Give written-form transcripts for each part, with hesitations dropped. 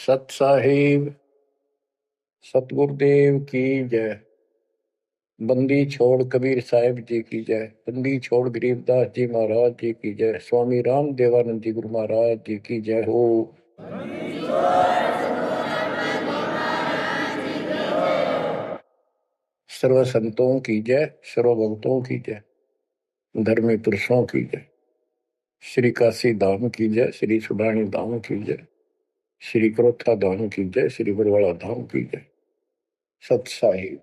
सत साहिब सतगुरुदेव की जय। बंदी छोड़ कबीर साहिब जी की जय। बंदी छोड़ गरीबदास जी महाराज जी की जय। स्वामी राम देवानंद जी गुरु महाराज जी की जय हो। सर्व संतों की जय, सर्व भक्तों की जय, धर्मी पुरुषों की जय। श्री काशी धाम की जय, श्री सुडानी धाम की जय, श्री क्रोथा धाम की जय, श्री बरवाड़ा धाम की जय। सत साहिब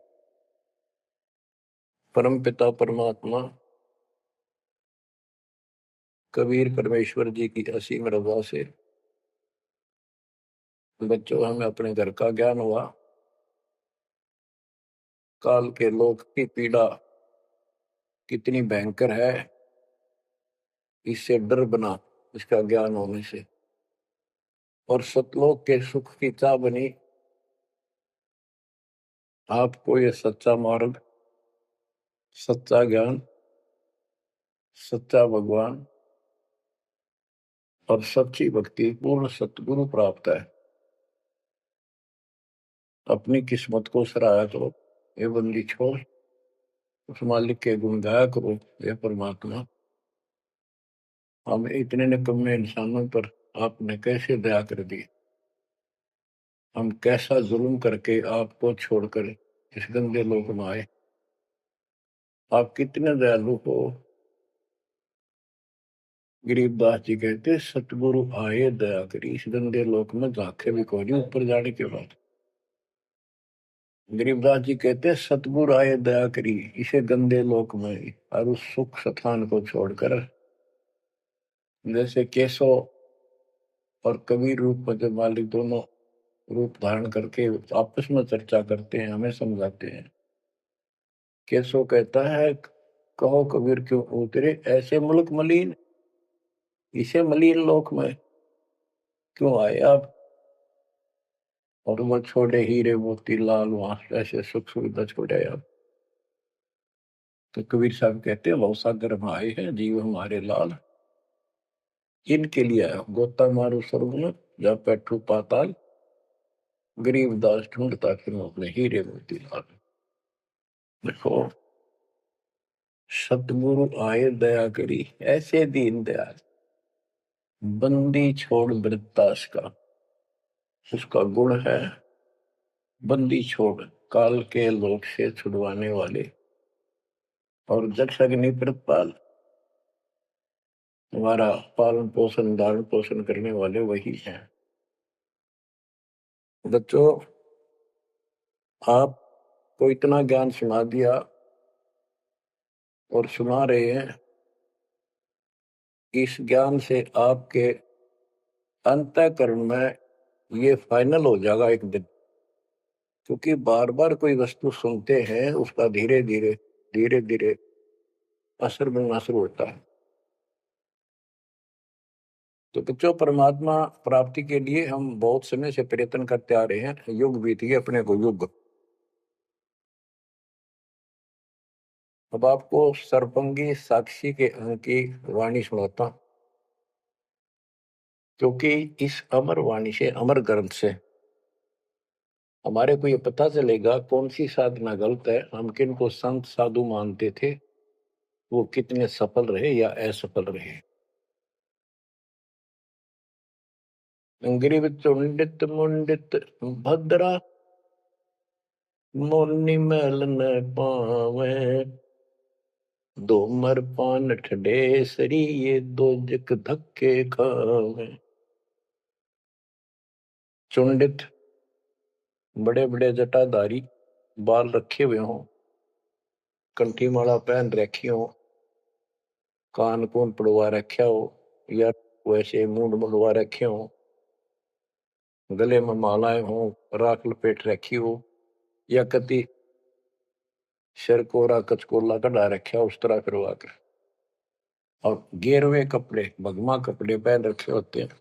परम पिता परमात्मा कबीर परमेश्वर जी की असीम रजा से बच्चों हमें अपने घर का ज्ञान हुआ। काल के लोक की पीड़ा कितनी भयंकर है, इससे डर बना इसका ज्ञान होने से। और सतलोक के सुख की चाह बनी आपको ये सच्चा मार्ग, सच्चा ज्ञान, सच्चा भगवान और सच्ची भक्ति पूर्ण सतगुरु प्राप्त है। अपनी किस्मत को सराहा करो, ये बंदी छोड़ उस मालिक के गुण गाया करो। ये परमात्मा, हम इतने निकम्मे इंसानों पर आपने कैसे दया कर दी। हम कैसा जुल्म करके आपको छोड़कर इस गंदे लोक में आए। आप कितने दयालु हो। गरीबदास जी कहते सतगुरु आए दया करी, इस गंदे लोक में झांके भी कोई नहीं ऊपर जाने के बाद। गरीबदास जी कहते सतगुरु आए दया करी इसे गंदे लोक में और उस सुख स्थान को छोड़कर। जैसे केशव और कबीर रूप में जब मालिक दोनों रूप धारण करके आपस में चर्चा करते हैं, हमें समझाते हैं। केशव कहता है कहो कबीर क्यों उतरे ऐसे मुल्क मलिन, इसे मलिन लोक में क्यों आए आप। और वो छोड़े हीरे मोती लाल वहां ऐसे सुख सुविधा छोड़े आप। तो कबीर साहब कहते हैं बहुत सागर में आए हैं जीव हमारे लाल, इनके लिए आया गोता मारू स्वर्ग में जा बैठू पाताल, गरीब दास ढूंढता फिर अपने हीरे मोती लाल। देखो सतगुरु आए दया करी ऐसे दीन दयाल, बंदी छोड़ वृत्तास का उसका गुण है। बंदी छोड़ काल के लोक से छुड़वाने वाले और जक्ष अग्नि प्रतपाल, हमारा पालन पोषण धारण पोषण करने वाले वही हैं। बच्चों आपको इतना ज्ञान सुना दिया और सुना रहे हैं। इस ज्ञान से आपके अंतःकरण में ये फाइनल हो जाएगा एक दिन। क्योंकि बार बार कोई वस्तु सुनते हैं उसका धीरे धीरे धीरे धीरे असर बनना शुरू होता है। तो बच्चों परमात्मा प्राप्ति के लिए हम बहुत समय से प्रयत्न करते आ रहे हैं। युग बीत गए अपने को युग। अब आपको सरपंगी साक्षी के अंक की वाणी सुनाता, क्योंकि इस अमर वाणी से अमर ग्रंथ से हमारे को ये पता चलेगा कौन सी साधना गलत है। हम किन को संत साधु मानते थे, वो कितने सफल रहे या असफल रहे। ग्रीव चुंडित मुंडित भद्रा, मोनी मैल न पावे, दो मर पान ठडे सरी ये दो जक धक्के खावे। चुंडित बड़े बड़े जटाधारी, बाल रखे हुए हों, कंठी माला पहन रखी हो, कान कून पड़वा रखा हो या वैसे मुंड मुड़वा रखे हो, गले में मालाएं हो, राख लपेट रखी हो या कति सिर कोरा कचकोला कढ़ा रखा उस तरह करवा कर, और गेरवे कपड़े भगमा कपड़े पहन रखे होते हैं।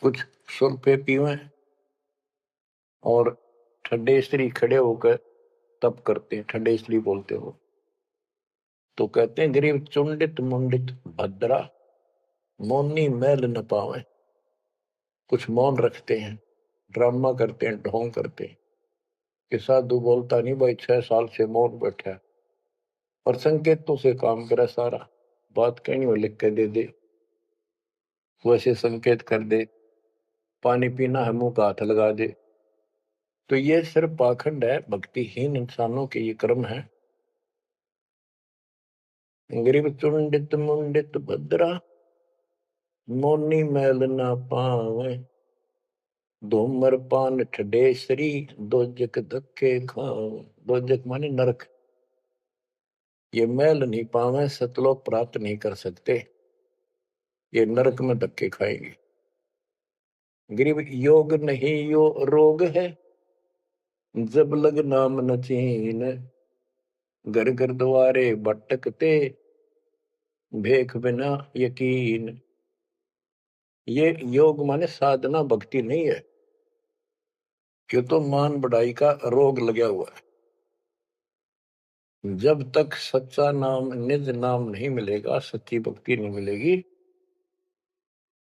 कुछ सुल्फे पीवे और ठंडे स्त्री खड़े होकर तप करते हैं, ठंडे स्त्री बोलते हो। तो कहते हैं गरीब चुंडित मुंडित भद्रा, मोनी मैल न पावे। कुछ मौन रखते हैं, ड्रामा करते हैं, ढोंग करते हैं कि साधु बोलता नहीं भाई, 6 साल से मौन बैठा है, और संकेतों से काम करे सारा। बात कहीं वो लिख के दे दे, वैसे संकेत कर दे, पानी पीना है मुंह का हाथ लगा दे। तो ये सिर्फ पाखंड है, भक्तिहीन इंसानों के ये कर्म है। गरीब चुंडित मुंडित भद्रा, मोनी मैल ना पावे, धूमर पान ठडेसरी, दोजक धक्के खावे। दोजक माने नरक। ये मैल नहीं पावे, सतलोक प्राप्त नहीं कर सकते, ये नरक में धक्के खाएंगे। गरीब योग नहीं यो रोग है, जब लग नाम न चीन, घर घर द्वारे भटकते, भेख बिना यकीन। ये योग माने साधना भक्ति नहीं है, क्यों तो मान बढ़ाई का रोग लगा हुआ है। जब तक सच्चा नाम, निज नाम नहीं मिलेगा, सच्ची भक्ति नहीं मिलेगी,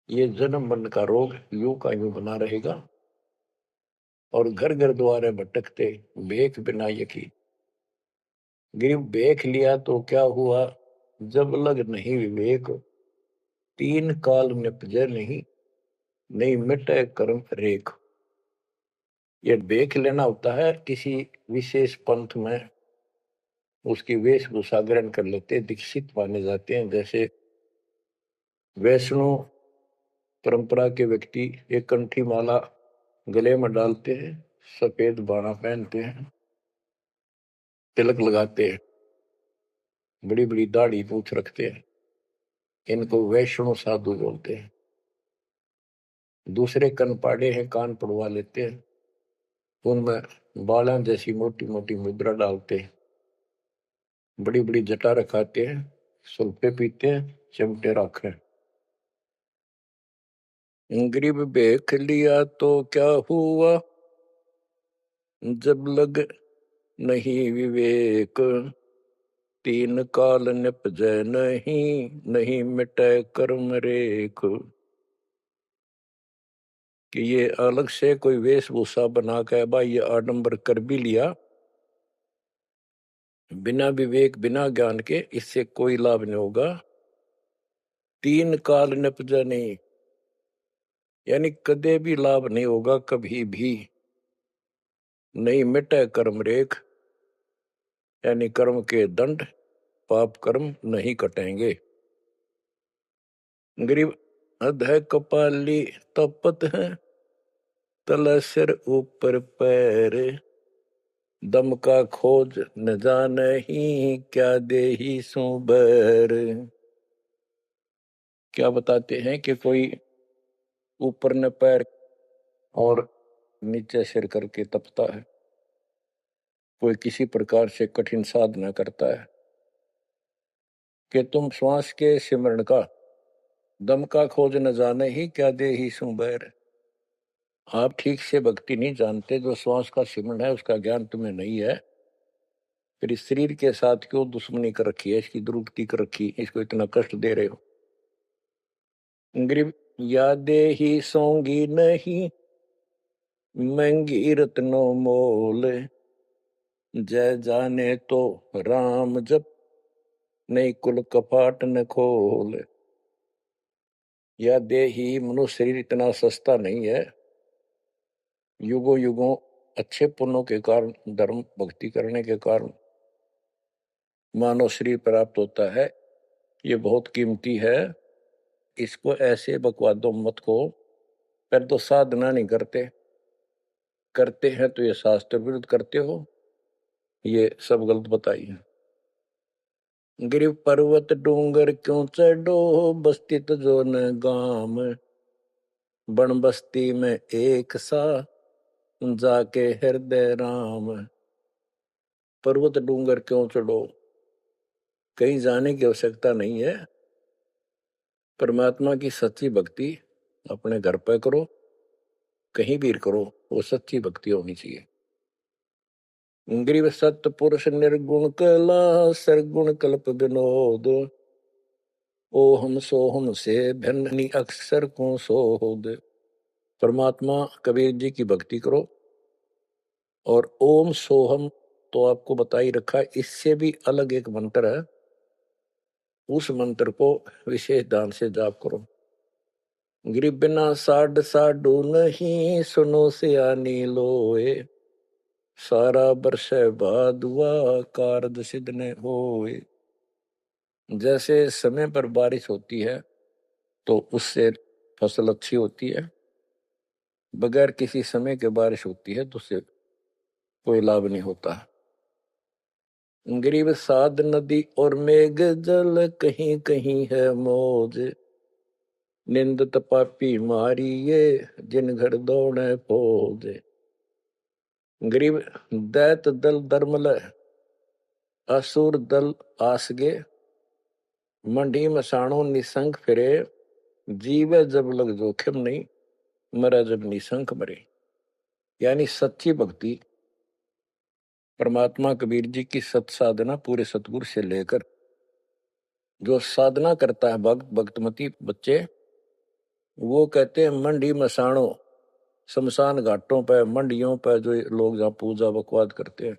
ये जन्म मरण का रोग यूं का यूं बना रहेगा। और घर घर द्वारे भटकते, भेख बिना यकीन। गिर भेख लिया तो क्या हुआ, जब लग नहीं विवेक, तीन काल निपजे नहीं, नहीं मिटे कर्म रेख। ये भेख लेना होता है किसी विशेष पंथ में, उसकी वेशभूषा ग्रहण कर लेते, दीक्षित माने जाते हैं। जैसे वैष्णव परंपरा के व्यक्ति एक कंठी माला गले में डालते हैं, सफेद बाणा पहनते हैं, तिलक लगाते हैं, बड़ी बड़ी दाढ़ी पूछ रखते हैं, इनको वैष्णव साधु बोलते हैं। दूसरे कन पाड़े हैं, कान पड़वा लेते हैं, उनमें बाला जैसी मोटी मोटी मुद्रा डालते हैं, बड़ी बड़ी जटा रखाते हैं, सुल्फे पीते हैं, चिमटे रखे। गरीब भेख लिया तो क्या हुआ, जब लग नहीं विवेक, तीन काल निपजै नहीं, नहीं मिटे कर्म रेख। कि ये अलग से कोई वेशभूषा बना के भाई ये आडंबर कर भी लिया, बिना विवेक बिना ज्ञान के इससे कोई लाभ नहीं होगा। तीन काल निपजा नहीं, यानी कदे भी लाभ नहीं होगा, कभी भी नहीं मिटे कर्म रेख, यानी कर्म के दंड, पाप कर्म नहीं कटेंगे। गरीब अधः कपाली तपत है, तल सिर ऊपर पैर, दम का खोज न जाने ही, क्या देही सो बैर। क्या बताते हैं कि कोई ऊपर न पैर और नीचे सिर करके तपता है, कोई किसी प्रकार से कठिन साधना करता है, कि तुम श्वास के सिमरण का, दम का खोज न जाने ही, क्या दे ही सु बैर। आप ठीक से भक्ति नहीं जानते, जो श्वास का सिमरण है उसका ज्ञान तुम्हें नहीं है, फिर इस शरीर के साथ क्यों दुश्मनी कर रखी है, इसकी दुरुक्ति कर रखी, इसको इतना कष्ट दे रहे हो। गरीब यादे ही सोंगी नहीं, महंगी रत्नों मोल, जय जाने तो राम जप, नहीं कुल कपाट न खोल। या देही, मनुष्य शरीर इतना सस्ता नहीं है, युगों युगों अच्छे पुण्यों के कारण, धर्म भक्ति करने के कारण मानव शरीर प्राप्त होता है, ये बहुत कीमती है। इसको ऐसे बकवादों मत को, पर तो साधना नहीं करते, करते हैं तो ये शास्त्र विरुद्ध करते हो, ये सब गलत बताइए। गिर पर्वत डूंगर क्यों चढ़ो, बस्ती तो जो न गाम, बन बस्ती में एक सा, जाके हृदय राम। पर्वत डूंगर क्यों चढ़ो, कहीं जाने की आवश्यकता नहीं है। परमात्मा की सच्ची भक्ति अपने घर पर करो, कहीं भी करो, वो सच्ची भक्ति होनी चाहिए। ग्रीव सत्य पुरुष निर्गुण कला, सरगुण कल्प विनोद, ओहम सोहम से भिन्न अक्षर को सोद। परमात्मा कबीर जी की भक्ति करो। और ओम सोहम तो आपको बता ही रखा है, इससे भी अलग एक मंत्र है, उस मंत्र को विशेष ध्यान से जाप करो। गिरि बिना साड साडू नहीं, सुनो सियानी लोए, सारा बरस भादुआ कारज सिद्ध ने होए। जैसे समय पर बारिश होती है तो उससे फसल अच्छी होती है, बगैर किसी समय के बारिश होती है तो उससे कोई लाभ नहीं होता। ग्रीव साध नदी और मेघ जल, कहीं कहीं है मौज, निंदत पापी मारिये, जिन घर दौड़े फौज। ग्रीव दैत दल दरमल, असुर दल आसगे, मंडी मसाणों निसंग फिरे, जीवे जब लग जोखिम नहीं, मरा जब निसंक मरे। यानी सच्ची भक्ति, परमात्मा कबीर जी की सत साधना पूरे सतगुरु से लेकर जो साधना करता है भक्त भक्तमती बच्चे, वो कहते हैं मंडी मसाणों, शमशान घाटों पर मंडियों पर जो लोग जहाँ पूजा बकवाद करते हैं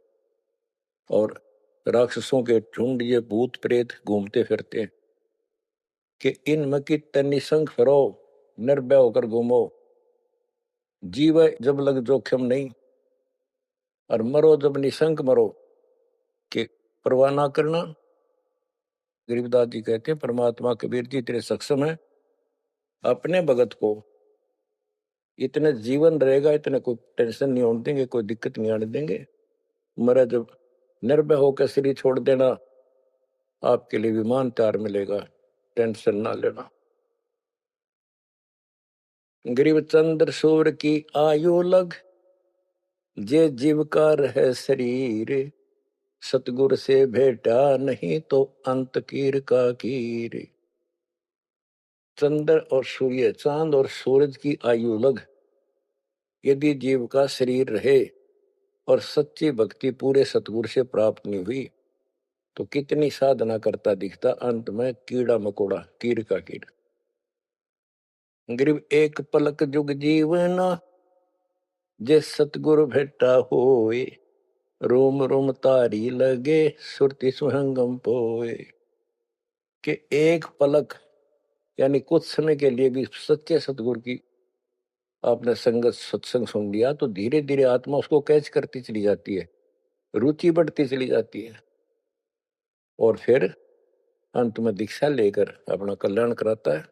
और राक्षसों के झुंड ये भूत प्रेत घूमते फिरते हैं, कि इन मकी तनिसंग फिरो, निर्भय होकर घूमो, जीव जब लग जोखिम नहीं, और मरो जब निशंक मरो, कि परवाह ना करना। गरीबदास जी कहते हैं परमात्मा कबीर जी तेरे सक्षम है, अपने भगत को इतने जीवन रहेगा, इतने कोई टेंशन नहीं होने देंगे, कोई दिक्कत नहीं आने देंगे, मरा जब निर्भय होकर शरीर छोड़ देना, आपके लिए विमान तैयार मिलेगा, टेंशन ना लेना। गरीब चंद्र सूर्य की आयु लग, जे जीव का रहे शरीर, सतगुर से भेटा नहीं तो अंत कीर का कीर। चंद्र और सूर्य, चांद और सूरज की आयु लग, यदि जीव का शरीर रहे और सच्ची भक्ति पूरे सतगुरु से प्राप्त नहीं हुई, तो कितनी साधना करता दिखता, अंत में कीड़ा मकोड़ा, कीर का कीड़। गरीब एक पलक जुग जीवना, जे सतगुरु भेटा होए, रोम रोम तारी लगे, सुरति सुहंगम पोए। कि एक पलक यानी कुछ समय के लिए भी सच्चे सतगुरु की आपने संगत सत्संग सुन लिया, तो धीरे धीरे आत्मा उसको कैच करती चली जाती है, रुचि बढ़ती चली जाती है, और फिर अंत में दीक्षा लेकर अपना कल्याण कराता है।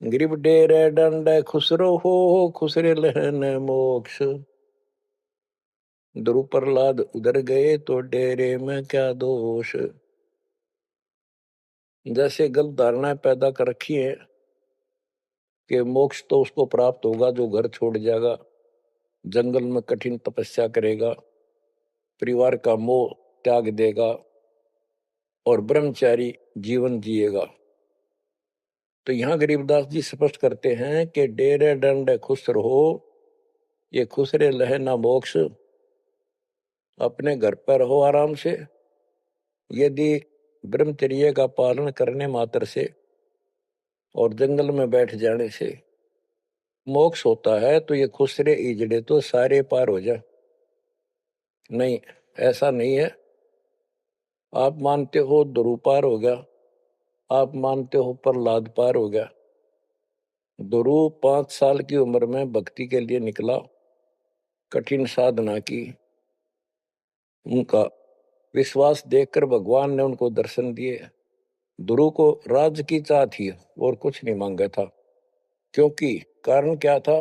गिरिब डेरे डंड खुसरो हो, खुसरे लहन मोक्ष, ध्रुव प्रहलाद उधर गए तो डेरे में क्या दोष। जैसे गलत धारणाएं पैदा कर रखी है कि मोक्ष तो उसको प्राप्त होगा जो घर छोड़ जाएगा, जंगल में कठिन तपस्या करेगा, परिवार का मोह त्याग देगा और ब्रह्मचारी जीवन जिएगा। तो यहां गरीबदास जी स्पष्ट करते हैं कि डेरे डंड खुश रहो, ये खुसरे लहे ना मोक्ष, अपने घर पर रहो आराम से। यदि ब्रह्मचर्य का पालन करने मात्र से और जंगल में बैठ जाने से मोक्ष होता है, तो ये खुसरे इजड़े तो सारे पार हो जाए। नहीं, ऐसा नहीं है। आप मानते हो ध्रुव पार हो गया, आप मानते हो प्रहलाद पार हो गया। ध्रुव 5 साल की उम्र में भक्ति के लिए निकला, कठिन साधना की, उनका विश्वास देखकर भगवान ने उनको दर्शन दिए। ध्रुव को राज्य की चाह थी और कुछ नहीं मांगा था, क्योंकि कारण क्या था,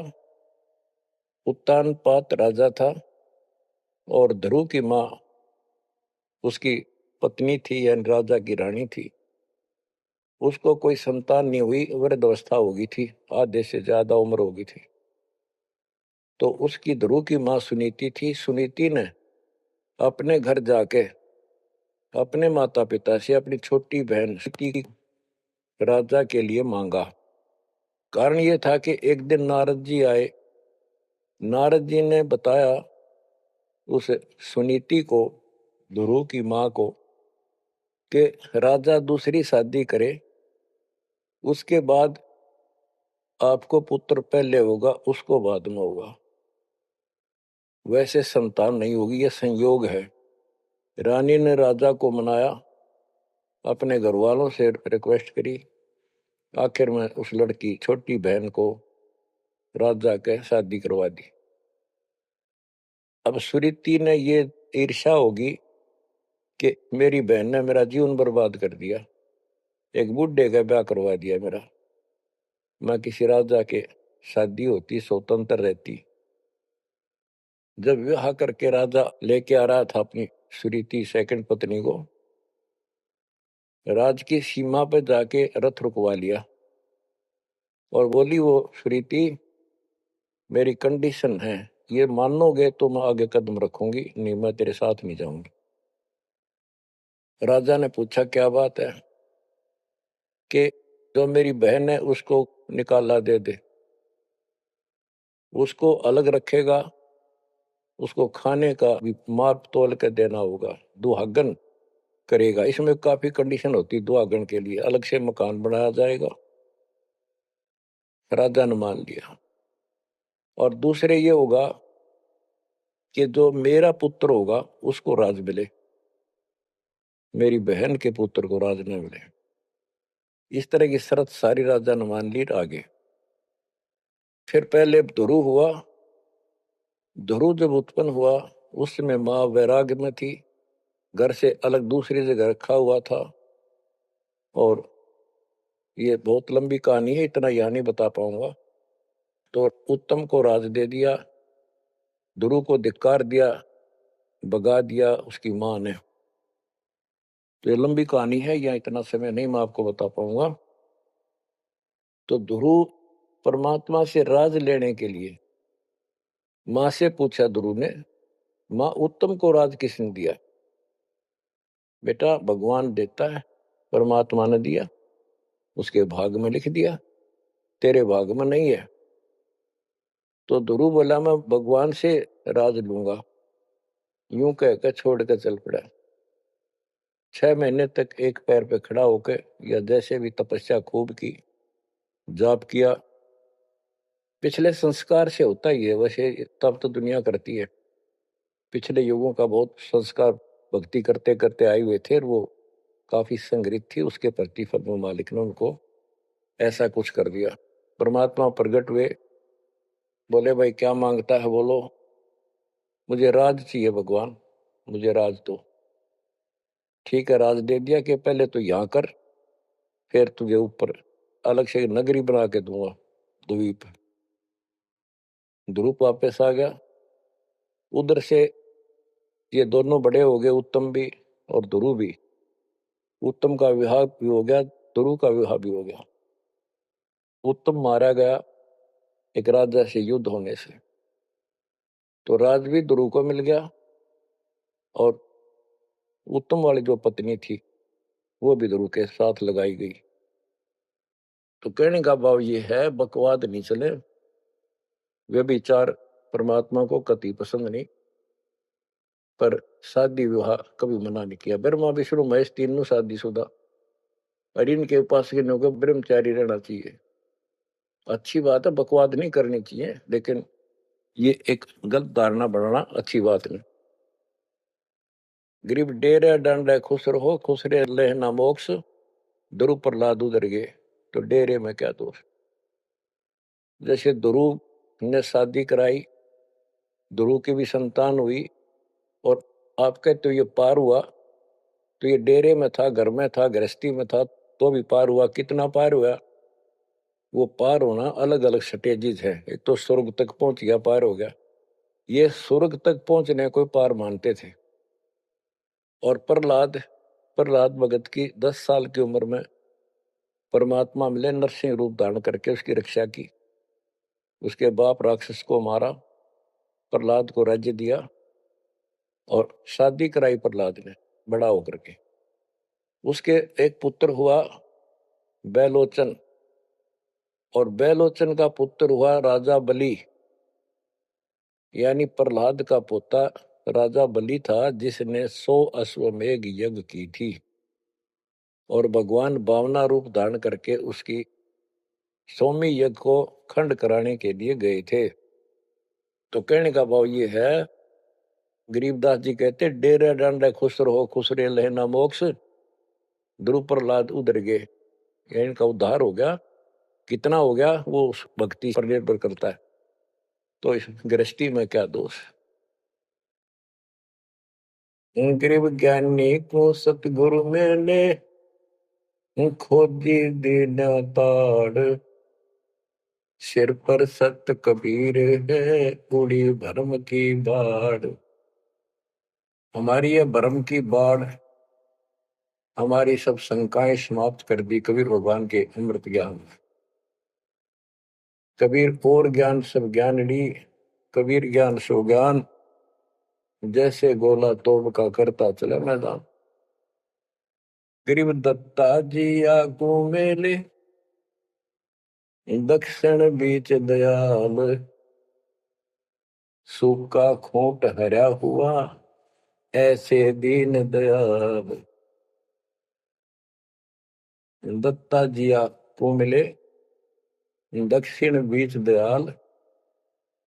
उत्तानपाद राजा था और ध्रुव की माँ उसकी पत्नी थी यानी राजा की रानी थी। उसको कोई संतान नहीं हुई, वृद्धावस्था हो गई थी, आधे से ज्यादा उम्र हो गई थी। तो उसकी ध्रुव की माँ सुनीति थी। सुनीति ने अपने घर जाके अपने माता पिता से अपनी छोटी बहन की राजा के लिए मांगा। कारण ये था कि एक दिन नारद जी आए, नारद जी ने बताया उस सुनीति को, ध्रुव की माँ को, कि राजा दूसरी शादी करे, उसके बाद आपको पुत्र पहले होगा, उसको बाद में होगा। वैसे संतान नहीं होगी, यह संयोग है। रानी ने राजा को मनाया, अपने घर वालों से रिक्वेस्ट करी, आखिर में उस लड़की छोटी बहन को राजा के शादी करवा दी। अब सुरीति ने ये ईर्ष्या होगी कि मेरी बहन ने मेरा जीवन बर्बाद कर दिया, एक बूढ़े का ब्याह करवा दिया मेरा, मैं किसी राजा के शादी होती, स्वतंत्र रहती। जब विवाह करके राजा लेके आ रहा था अपनी सुरीति सेकंड पत्नी को, राज की सीमा पर जाके रथ रुकवा लिया और बोली वो सुरीति, मेरी कंडीशन है, ये मानोगे तो मैं आगे कदम रखूंगी, नहीं मैं तेरे साथ नहीं जाऊंगी। राजा ने पूछा क्या बात है? कि जो मेरी बहन है उसको निकाला दे दे, उसको अलग रखेगा, उसको खाने का भी माप तोल के देना होगा, दुहागन करेगा। इसमें काफी कंडीशन होती, दुहागन के लिए अलग से मकान बनाया जाएगा। राजा ने मान लिया। और दूसरे ये होगा कि जो मेरा पुत्र होगा उसको राज मिले, मेरी बहन के पुत्र को राज न मिले। इस तरह की शर्त सारी राजा ने मान ली। आगे फिर पहले ध्रुव हुआ। ध्रुव जब उत्पन्न हुआ उस समय माँ वैराग्य में थी, घर से अलग दूसरी जगह रखा हुआ था। और ये बहुत लंबी कहानी है, इतना यहाँ नहीं बता पाऊंगा। तो उत्तम को राज दे दिया, ध्रुव को धिक्कार दिया, भगा दिया उसकी माँ ने। तो ये लंबी कहानी है, यहाँ इतना समय नहीं मैं आपको बता पाऊंगा। तो ध्रुव परमात्मा से राज लेने के लिए माँ से पूछा ध्रुव ने, माँ उत्तम को राज किसने दिया? बेटा भगवान देता है, परमात्मा ने दिया, उसके भाग में लिख दिया, तेरे भाग में नहीं है। तो ध्रुव बोला मैं भगवान से राज लूंगा। यूं कहकर छोड़ कर चल पड़ा। 6 महीने तक एक पैर पे खड़ा होकर या जैसे भी तपस्या खूब की, जाप किया। पिछले संस्कार से होता ही है, वैसे तब तो दुनिया करती है। पिछले युगों का बहुत संस्कार भक्ति करते करते आए हुए थे और वो काफी संग्रहित थी, उसके प्रति फल मालिक ने उनको ऐसा कुछ कर दिया। परमात्मा प्रकट हुए, बोले भाई क्या मांगता है बोलो। मुझे राज चाहिए भगवान, मुझे राज दो। ठीक है, राज दे दिया कि पहले तो यहाँ कर, फिर तुझे ऊपर अलग से नगरी बना के दूंगा द्वीप। ध्रुव वापस आ गया। उधर से ये दोनों बड़े हो गए, उत्तम भी और ध्रुव भी। उत्तम का विवाह भी हो गया, ध्रुव का विवाह भी हो गया। उत्तम मारा गया एक राजा से युद्ध होने से, तो राज भी ध्रुव को मिल गया और उत्तम वाली जो पत्नी थी वो भी ध्रुव के साथ लगाई गई। तो कहने का भाव ये है, बकवाद नहीं चले। व्यभिचार परमात्मा को कति पसंद नहीं, पर शादी विवाह कभी मना नहीं किया। ब्रह्मा विष्णु महेश तीनों शादीशुदा, और इनके उपासक को ब्रह्मचारी रहना चाहिए। अच्छी बात है, बकवाद नहीं करनी चाहिए, लेकिन ये एक गलत धारणा बनाना अच्छी बात नहीं। गरीब डेरे डांडे खुश रहो, खुश रहे लेना मोक्ष, ध्रुव प्रहलाद उधर गए, तो डेरे में क्या दोष। जैसे ध्रुव ने शादी कराई, ध्रुव की भी संतान हुई, और आप कहते हो ये पार हुआ, तो ये डेरे में था, घर में था, गृहस्थी में था, तो भी पार हुआ। कितना पार हुआ? वो पार होना अलग अलग स्टेजेज है। एक तो स्वर्ग तक पहुंच गया, पार हो गया। ये स्वर्ग तक पहुंचने को पार मानते थे। और प्रहलाद प्रहलाद भगत की 10 साल की उम्र में परमात्मा मिले, नरसिंह रूप धारण करके उसकी रक्षा की। उसके बाप राक्षस को मारा, प्रहलाद को राज्य दिया और शादी कराई प्रहलाद ने बड़ा होकर के। उसके एक पुत्र हुआ बैलोचन, और बैलोचन का पुत्र हुआ राजा बलि। यानी प्रहलाद का पोता राजा बलि था, जिसने 100 अश्वमेघ यज्ञ की थी। और भगवान बावना रूप धारण करके उसकी सोमी यज्ञ को खंड कराने के लिए गए थे। तो कहने का भाव ये है, गरीबदास जी कहते डेरे डांडे खुश रहो खुश रे लहना मोक्ष, ध्रुव प्रहलाद उधर गए। इनका उद्धार हो गया। कितना हो गया वो उस भक्ति पर निर्भर करता है। तो इस गृहस्थी में क्या दोष है। गरीब ज्ञानी को सतगुरु मैंने खोजी दीन ताड़, सिर पर सत कबीर है उड़ी भरम की बाढ़। हमारी ये भरम की बाढ़ हमारी सब शंकाएं समाप्त कर दी कबीर भगवान के अमृत ज्ञान। कबीर और ज्ञान सब ज्ञानड़ी, कबीर ज्ञान सो ज्ञान, जैसे गोला तोड़ का करता चले मैदान। गरीब दत्ता जी आगू मेले, दक्षिण बीच दयाल, सूखा खोट हरा हुआ ऐसे दीन दयाल। दत्ता जी आगू मिले, दक्षिण बीच दयाल,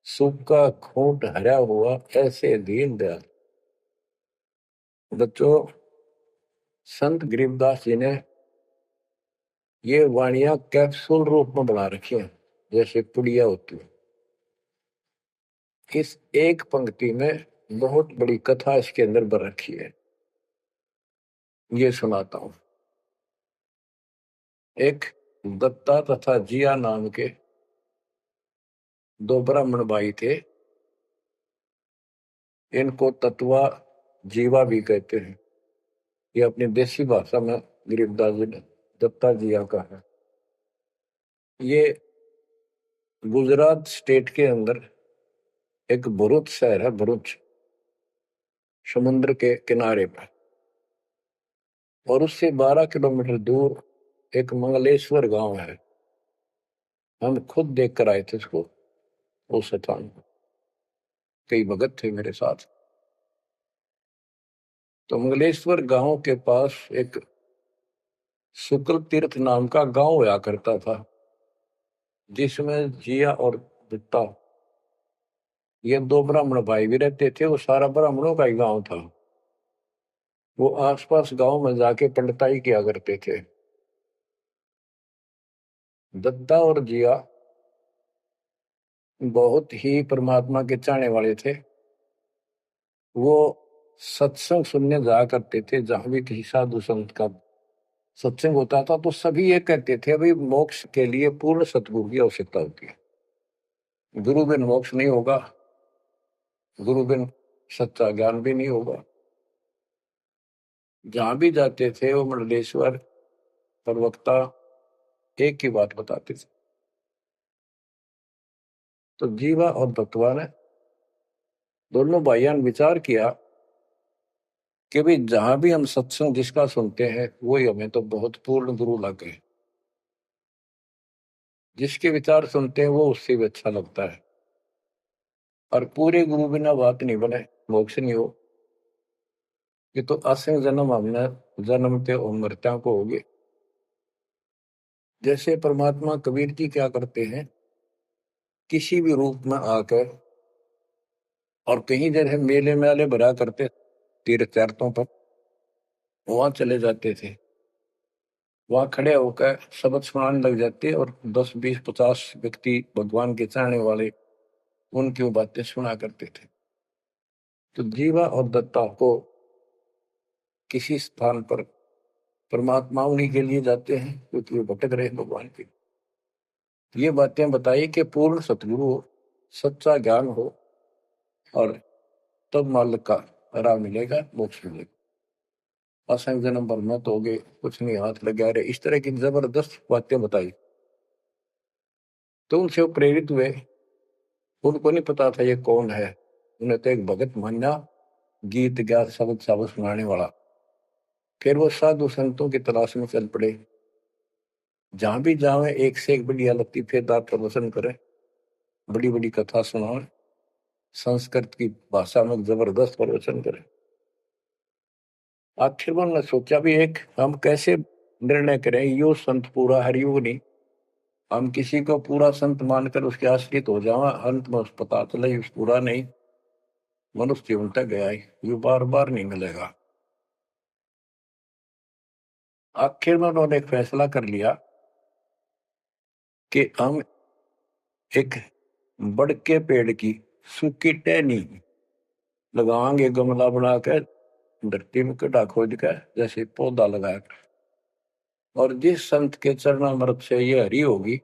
सूखा खोट हरा हुआ ऐसे दीन दयाल। बच्चों, संत गरीबदास जी ने ये वाणियां कैप्सूल रूप में बना रखी हैं, जैसे पुड़िया होती है। इस एक पंक्ति में बहुत बड़ी कथा इसके अंदर भर रखी है। ये सुनाता हूं। एक दत्ता तथा जिया नाम के दो ब्राह्मण भाई थे। इनको तत्वा जीवा भी कहते हैं। ये अपनी देसी भाषा में गरीबदास जी ने दत्ता जिया का है। ये गुजरात स्टेट के अंदर एक भरूच शहर है, भरूच, समुद्र के किनारे पर। और उससे 12 किलोमीटर दूर एक मंगलेश्वर गांव है। हम खुद देख कर आए थे उसको, उस स्थान को। कई भगत थे मेरे साथ। तो मंगलेश्वर गांव के पास एक शुक्ल तीर्थ नाम का गांव हुआ करता था, जिसमें जिया और दत्ता ये दो ब्राह्मण भाई भी रहते थे। वो सारा ब्राह्मणों का ही गांव था। वो आसपास गांव में जाके पंडिताई किया करते थे। दत्ता और जिया बहुत ही परमात्मा के चाहने वाले थे। वो सत्संग सुनने जाया करते थे। जहां भी किसी साधु संत का सत्संग होता था तो सभी ये कहते थे भाई मोक्ष के लिए पूर्ण सतगुरु की आवश्यकता होती है। गुरु बिन मोक्ष नहीं होगा, गुरु बिन सच्चा ज्ञान भी नहीं होगा। जहां भी जाते थे वो मंडलेश्वर प्रवक्ता एक ही बात बताते थे। तो जीवा और दत्तवा ने दोनों भाइयों ने विचार किया कि भाई जहां भी हम सत्संग जिसका सुनते हैं वही हमें तो बहुत पूर्ण गुरु लगे। जिसके विचार सुनते हैं वो उससे भी अच्छा लगता है। और पूरे गुरु बिना बात नहीं बने, मोक्ष नहीं हो। ये तो असंग जन्म हमने जन्मते और मरत्या को होगे। जैसे परमात्मा कबीर जी क्या करते हैं, किसी भी रूप में आकर, और कहीं जगह मेले मेले भरा करते तीर्थ तीर्थों पर, वहां चले जाते थे। वहां खड़े होकर शब्द सुनाने लग जाते और 10 20 50 व्यक्ति भगवान के चाहने वाले उनकी वो बातें सुना करते थे। तो जीवा और दत्ता को किसी स्थान पर परमात्मा उन्हीं के लिए जाते हैं क्योंकि वो भटक रहे भगवान के। ये बातें बताई कि पूर्ण सतगुरु हो, सच्चा ज्ञान हो, और तब मालिक का राह मिलेगा, मोक्ष मिलेगा। असंग जन्म पर मत होगे, कुछ नहीं हाथ लगा रहे, इस तरह की जबरदस्त बातें बताई। तो उनसे वो प्रेरित हुए। उनको नहीं पता था ये कौन है। उन्हें तो एक भगत माना, गीत गा शब्द शब्द सुनाने वाला। फिर वो साधु संतों की तलाश में चल पड़े। जहां भी जावे एक से एक बढ़िया लतीफेदार प्रवचन करे, बड़ी बड़ी कथा सुनाए, संस्कृत की भाषा में जबरदस्त प्रवचन करे। आखिर उन्होंने सोचा भी एक हम कैसे निर्णय करें, यो संत पूरा हरियुग नहीं, हम किसी को पूरा संत मानकर उसके आश्रित हो जावा, अंत में उस पता चले उस पूरा नहीं, मनुष्य जीवन तक गया है, ये बार बार नहीं मिलेगा। आखिर में उन्होंने एक फैसला कर लिया कि हम एक बड़ के पेड़ की सूखी टहनी लगाएंगे, गमला बनाकर धरती में गड्ढा खोद कर जैसे पौधा लगाया, और जिस संत के चरणामृत से ये हरी होगी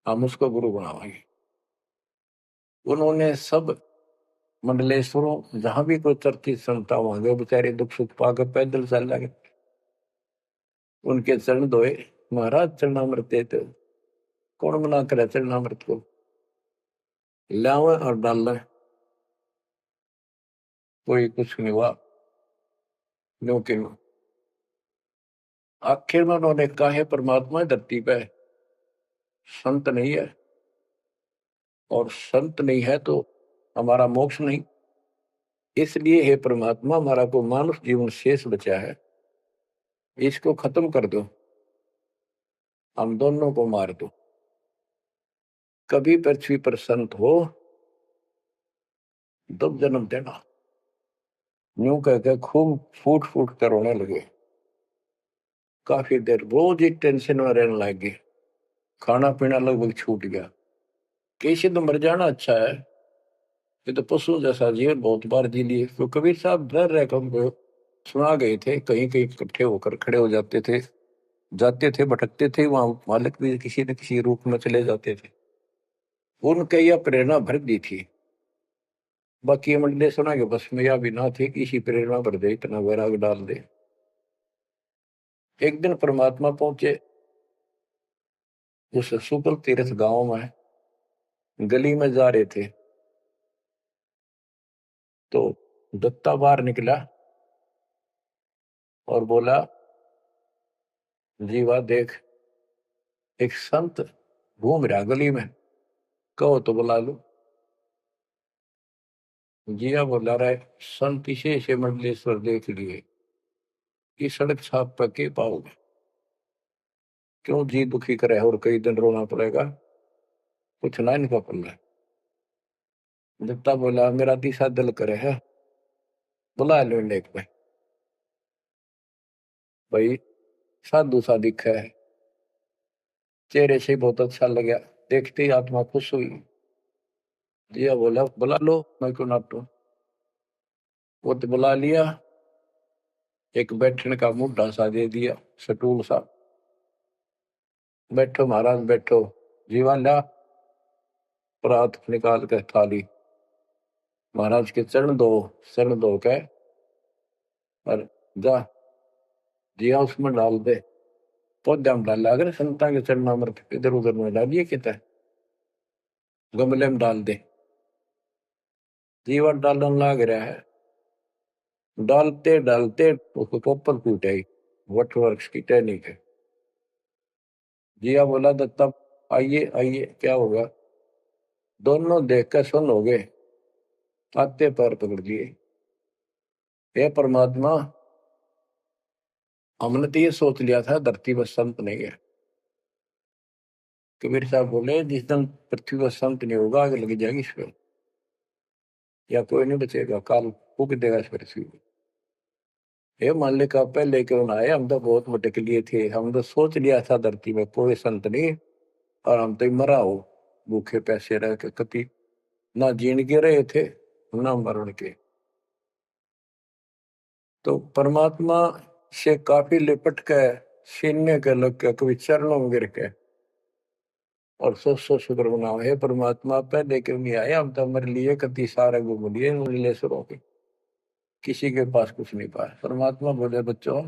हम उसको गुरु बनाएंगे। उन्होंने सब मंडलेश्वरों जहां भी कोई चर्चित संता होंगे बेचारे दुख सुख पाकर पैदल चल लगे, उनके चरण धोए, महाराज चरणामृत देते, कौन मना करे चरणामृत को, लावे और डाल, कोई कुछ नहीं हुआ। क्योंकि आखिर में उन्होंने कहा है परमात्मा धरती पे संत नहीं है, और संत नहीं है तो हमारा मोक्ष नहीं, इसलिए हे परमात्मा हमारा को मानुष जीवन शेष बचा है, इसको खत्म कर दो, हम दोनों को मार दो, कभी पृथ्वी पर संत हो तब जन्म देना। यूं कहकर खूब फूट फूट कर रोने लगे। काफी देर रोज ही टेंशन में रहने लगे, खाना पीना लगभग छूट गया। कैसे तो मर जाना अच्छा है, ये तो पशु जैसा जीवन बहुत बार जी लिए। तो कबीर साहब डर रहे हमको सुना गए थे, कहीं कहीं इकट्ठे होकर खड़े हो जाते थे, जाते थे, भटकते थे, वहां मालिक भी किसी न किसी रूप में चले जाते थे। उनके यह प्रेरणा भर दी थी। बाकी मंडले सुना के बस में यह भी ना थे कि इसी प्रेरणा भर दे, इतना वैराग डाल दे। एक दिन परमात्मा पहुंचे उस सुकल तीर्थ गांव में, गली में जा रहे थे तो दत्ता बाहर निकला और बोला, जीवा देख एक संत घूम रहा गली में, कहो तो बुला लो। जिया बोला रहे, संत इसे से मंडलेश्वर देख लिए कि सड़क छाप पर के पाओगे, क्यों जी दुखी करे और कई दिन रोना पड़ेगा, कुछ ना इनका पल्ला। दत्ता बोला, मेरा दिशा दिल करे है, बुला लो लेक में। भाई साधु सा दिखा है, चेहरे से बहुत अच्छा लगा, देखते ही आत्मा खुश हुई। जिया बोला, बुला लो, मैं क्यों नाटू। वो तो बुला लिया, एक बैठने का मुड्ढा सा दे दिया, सटूल सा, बैठो महाराज बैठो। जीवा ला परात निकाल कर थाली, महाराज के चरण दो, चरण दो के और जा जिया उसमें डाल दे। पौधा में डाल, अगर संता के चरणामृत इधर उधर में डालिए कितना, गमले में डाल दे। जीवा डालने लग रहा है, डालते डालते उसको पोपल फूट आई, वट वृक्ष की टहनी के। जिया बोला, दत्ता आइए आइए, क्या होगा। दोनों देखकर सुन हो गए, आते पैर पकड़ लिए। हे परमात्मा, हमने तो ये सोच लिया था धरती पर संत नहीं है। कबीर साहब बोले, जिस दिन पृथ्वी पर संत नहीं होगा आग लग जाएगी इस पर, या कोई नहीं बचेगा, काल फूक देगा इस पृथ्वी को। हे मालिक आप पहले क्यों ना आए, हम तो बहुत भटक लिए थे, हम तो सोच लिया था धरती में कोई संत नहीं, और हम तो मरा हो भूखे पैसे रह के, कति ना जीण के रहे थे ना मरण के। तो परमात्मा से काफी लिपट के सीने के लग के कभी चरणों में गिर के और सौ शुक्र मनाओ, हे परमात्मा पहले क्यों नहीं आए, हम तो हमारे लिए कति सारे घूम लिए नीलेश्वरों के, किसी के पास कुछ नहीं पाया। परमात्मा बोले, बच्चों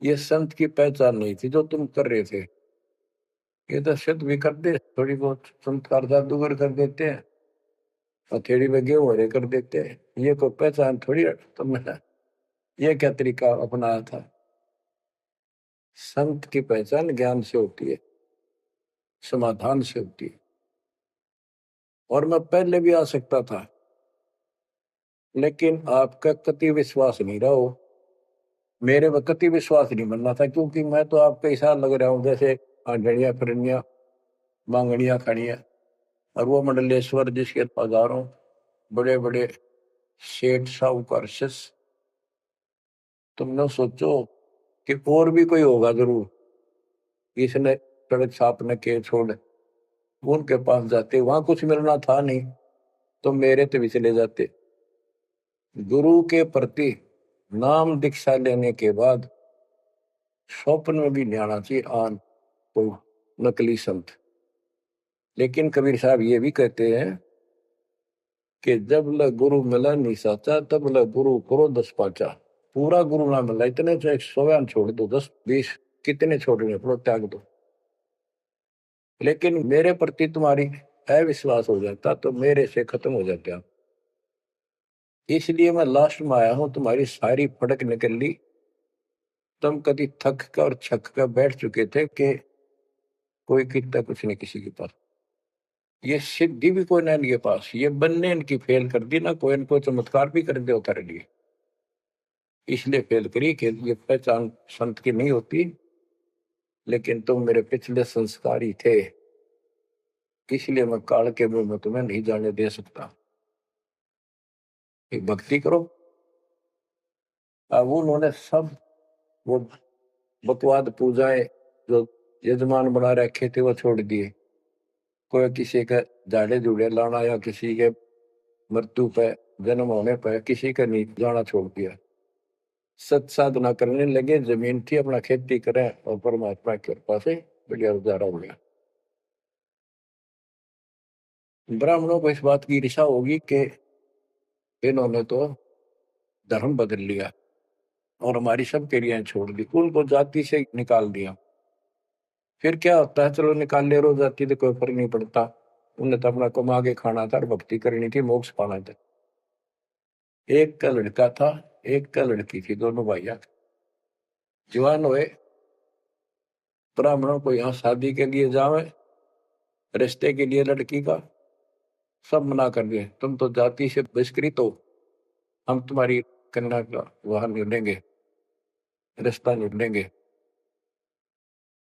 ये संत की पहचान नहीं थी जो तुम कर रहे थे, ये तो सिद्ध भी कर दे, थोड़ी बहुत चमत्कार जादूगर कर देते हैं, हथेड़ी में गेहूं हरे कर देते हैं, ये कोई पहचान थोड़ी है तुमने, ये क्या तरीका अपनाया था। संत की पहचान ज्ञान से होती है, समाधान से होती है। और मैं पहले भी आ सकता था, लेकिन आपका कति विश्वास नहीं रहा हो, मेरे में कति विश्वास नहीं बनना था, क्योंकि मैं तो आपके हिसाब लग रहा हूं जैसे आंधड़िया फिरनिया मांगड़िया खड़िया। और वो मंडलेश्वर जिसके हजारों बड़े बड़े सेठ साहूकार शिष्य, तुम लोग सोचो कि और भी कोई होगा जरूर, इसने सड़क छापने के छोड़ उनके पास जाते, वहां कुछ मिलना था नहीं तो मेरे तो भी चले जाते। गुरु के प्रति नाम दीक्षा लेने के बाद स्वप्न में भी नहीं आना चाहिए आन कोई नकली संत। लेकिन कबीर साहब ये भी कहते हैं कि जब ल गुरु मिला नहीं साचा तब ल गुरु करो 10 पाचा। पूरा गुरु ना मिला, इतने चाहे 100 छोड़ दो, 10 20 कितने छोड़ने पड़ो त्याग दो, लेकिन मेरे प्रति तुम्हारी अविश्वास हो जाता तो मेरे से खत्म हो जाते आप। इसलिए मैं लास्ट में आया हूं, तुम्हारी सारी फड़क निकल ली। तुम कभी थक कर और छक कर बैठ चुके थे कि कोई कितना कुछ नहीं किसी के पास, ये सिद्धि भी कोई ना इनके पास, ये बनने इनकी फेल कर दी ना, कोई इनको चमत्कार भी कर दे उतारे लिए। इसलिए फेल करी कि ये पहचान संत की नहीं होती, लेकिन तुम मेरे पिछले संस्कारी थे, इसलिए मैं काल के मुंह में तुम्हें नहीं जाने दे सकता। एक भक्ति करो। अब उन्होंने सब वो बकवाद पूजाएं जो यजमान बना रखे थे वो छोड़ दिए। कोई किसी के झाड़े झूड़े लाना या किसी के मृत्यु पे जन्म होने पर किसी का नहीं जाना छोड़ दिया। सत साधना करने लगे, जमीन थी अपना खेती करें और परमात्मा की कृपा से बढ़िया गुजारा हो गया। ब्राह्मणों को इस बात की ईर्षा होगी कि इन्होंने तो धर्म बदल लिया और हमारी सब क्रियाएं छोड़ दी, कुल को जाति से निकाल दिया। फिर क्या होता है, चलो निकाल ले रो जाति तो कोई फर्क नहीं पड़ता, उन्हें तो अपना कमा के खाना था और भक्ति करनी थी, मोक्ष पाना था। एक का लड़का था, एक का लड़की थी, दोनों भैया जवान हुए। ब्राह्मणों को यहाँ शादी के लिए जावे, रिश्ते के लिए लड़की का सब मना कर दिए, तुम तो जाति से बहिष्कृत हो, हम तुम्हारी कन्या का वहां नहीं लेंगे, रिश्ता नहीं लेंगे।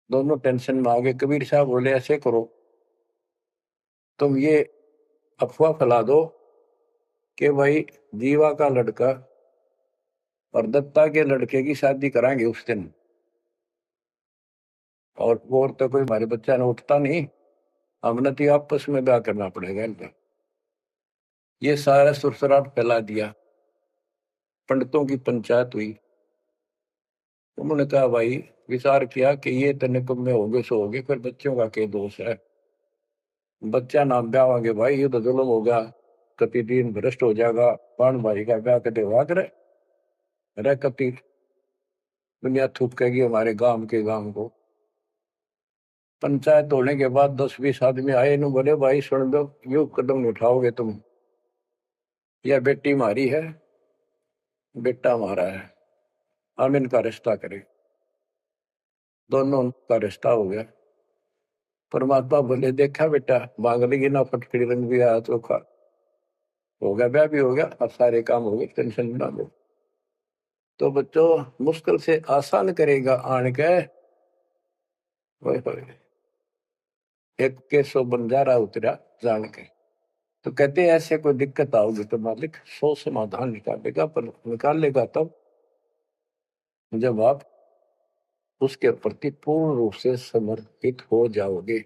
दोनों टेंशन में आ गए। कबीर साहब बोले ऐसे करो, तुम ये अफवाह फैला दो कि भाई जीवा का लड़का और दत्ता के लड़के की शादी कराएंगे उस दिन, और वो तो कोई हमारे बच्चा ने उठता नहीं, हमने तो आपस में ब्याह करना पड़ेगा इनका। ये सारा सुरसराट फैला दिया, पंडितों की पंचायत हुई। उन्होंने कहा भाई विचार किया कि ये तो निकम्मे होंगे सो होंगे, फिर बच्चों का क्या दोष है, बच्चा नाम ब्यावांगे भाई ये तो जुल्म होगा, कति दिन भ्रष्ट हो जाएगा, पान भाई का ब्याह कदे हुआ करे रे, कति दुनिया थूकेगी हमारे गांव के गांव को। पंचायत होने के बाद 10 20 आदमी आए, इन्हों बोले भाई सुन दो, यू कदम नहीं उठाओगे तुम, यह बेटी हमारी है, बेटा हमारा है, हम इनका रिश्ता करें। दोनों का रिश्ता हो गया। परमात्मा बोले देखा बेटा मांग लेगी ना, फटकड़ी रंग भी आया चोखा हो गया, ब्याह भी हो गया, अब सारे काम हो गए, टेंशन ना लो। तो बच्चों मुश्किल से आसान करेगा आन के, एक के सो बंजारा उतरा जान के। तो कहते हैं ऐसे कोई दिक्कत आओगी तो मालिक 100 समाधान निकालेगा, पर निकालेगा तब जब आप उसके प्रति पूर्ण रूप से समर्पित हो जाओगे।